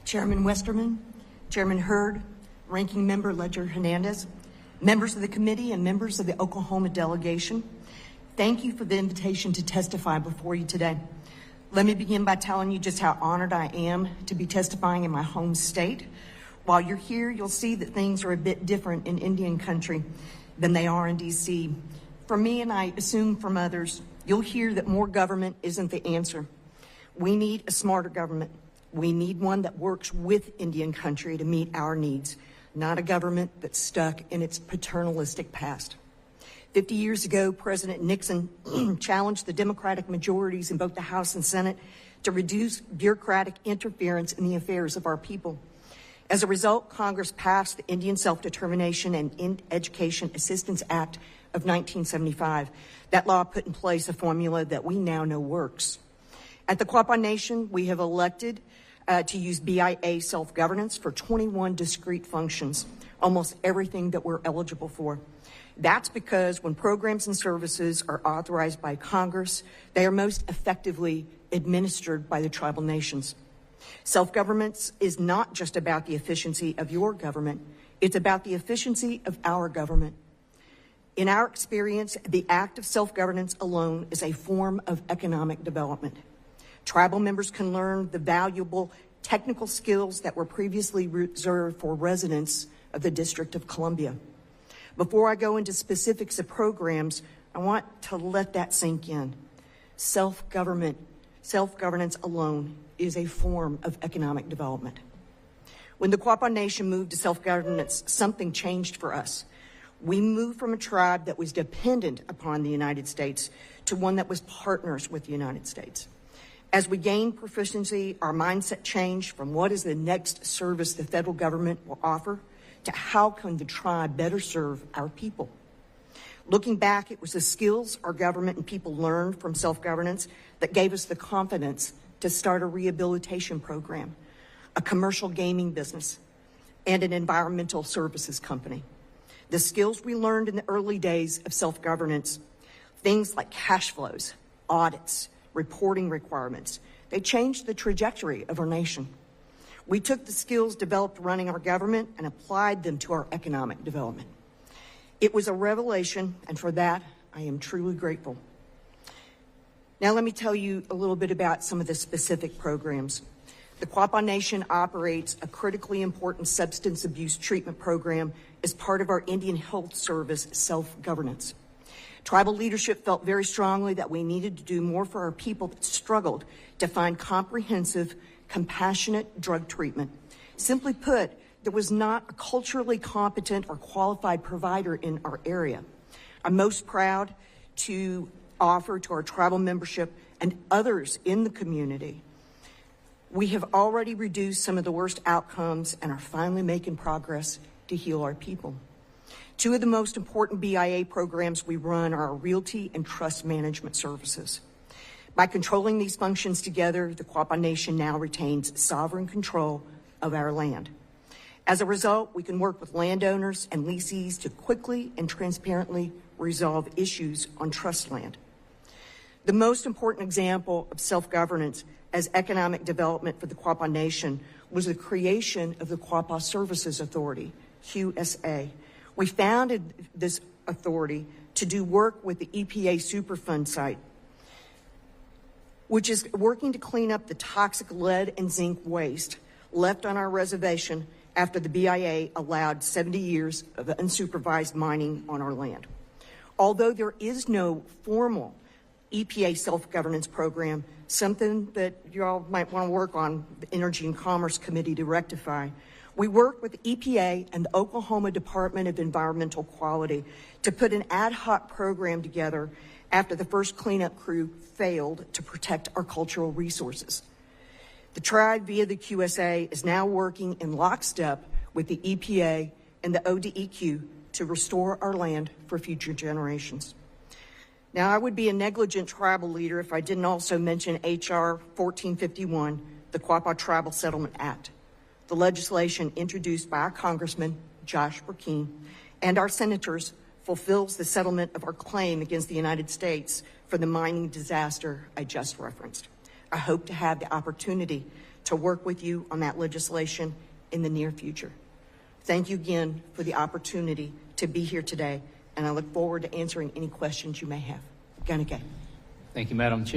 Chairman Westerman, Chairman Hurd, Ranking Member Ledger Hernandez, members of the committee and members of the Oklahoma delegation, thank you for the invitation to testify before you today. Let me begin by telling you just how honored I am to be testifying in my home state. While you're here, you'll see that things are a bit different in Indian country than they are in D.C. From me, and I assume from others, you'll hear that more government isn't the answer. We need a smarter government. We need one that works with Indian country to meet our needs, not a government that's stuck in its paternalistic past. 50 years ago, President Nixon challenged the Democratic majorities in both the House and Senate to reduce bureaucratic interference in the affairs of our people. As a result, Congress passed the Indian Self-Determination and Education Assistance Act of 1975. That law put in place a formula that we now know works. At the Quapaw Nation, we have elected to use BIA self-governance for 21 discrete functions, almost everything that we're eligible for. That's because when programs and services are authorized by Congress, they are most effectively administered by the tribal nations. Self-governance is not just about the efficiency of your government, it's about the efficiency of our government. In our experience, the act of self-governance alone is a form of economic development. Tribal members can learn the valuable technical skills that were previously reserved for residents of the District of Columbia. Before I go into specifics of programs, I want to let that sink in. Self-governance alone is a form of economic development. When the Quapaw Nation moved to self-governance, something changed for us. We moved from a tribe that was dependent upon the United States to one that was partners with the United States. As we gained proficiency, our mindset changed from what is the next service the federal government will offer to how can the tribe better serve our people. Looking back, it was the skills our government and people learned from self-governance that gave us the confidence to start a rehabilitation program, a commercial gaming business, and an environmental services company. The skills we learned in the early days of self-governance, things like cash flows, audits, reporting requirements, they changed the trajectory of our nation. We took the skills developed running our government and applied them to our economic development. It was a revelation, and for that, I am truly grateful. Now let me tell you a little bit about some of the specific programs. The Quapaw Nation operates a critically important substance abuse treatment program as part of our Indian Health Service self-governance. Tribal leadership felt very strongly that we needed to do more for our people that struggled to find comprehensive, compassionate drug treatment. Simply put, there was not a culturally competent or qualified provider in our area. I'm most proud to offer to our tribal membership and others in the community. We have already reduced some of the worst outcomes and are finally making progress to heal our people. Two of the most important BIA programs we run are our realty and trust management services. By controlling these functions together, the Quapaw Nation now retains sovereign control of our land. As a result, we can work with landowners and leasees to quickly and transparently resolve issues on trust land. The most important example of self-governance as economic development for the Quapaw Nation was the creation of the Quapaw Services Authority, QSA. We founded this authority to do work with the EPA Superfund site, which is working to clean up the toxic lead and zinc waste left on our reservation after the BIA allowed 70 years of unsupervised mining on our land. Although there is no formal EPA self-governance program, something that you all might want to work on the Energy and Commerce Committee to rectify, we work with the EPA and the Oklahoma Department of Environmental Quality to put an ad hoc program together after the first cleanup crew failed to protect our cultural resources. The tribe, via the QSA, is now working in lockstep with the EPA and the ODEQ to restore our land for future generations. Now, I would be a negligent tribal leader if I didn't also mention H.R. 1451, the Quapaw Tribal Settlement Act. The legislation introduced by our Congressman, Josh Burkeen, and our senators fulfills the settlement of our claim against the United States for the mining disaster I just referenced. I hope to have the opportunity to work with you on that legislation in the near future. Thank you again for the opportunity to be here today, and I look forward to answering any questions you may have. Ganake. Thank you, Madam Chair.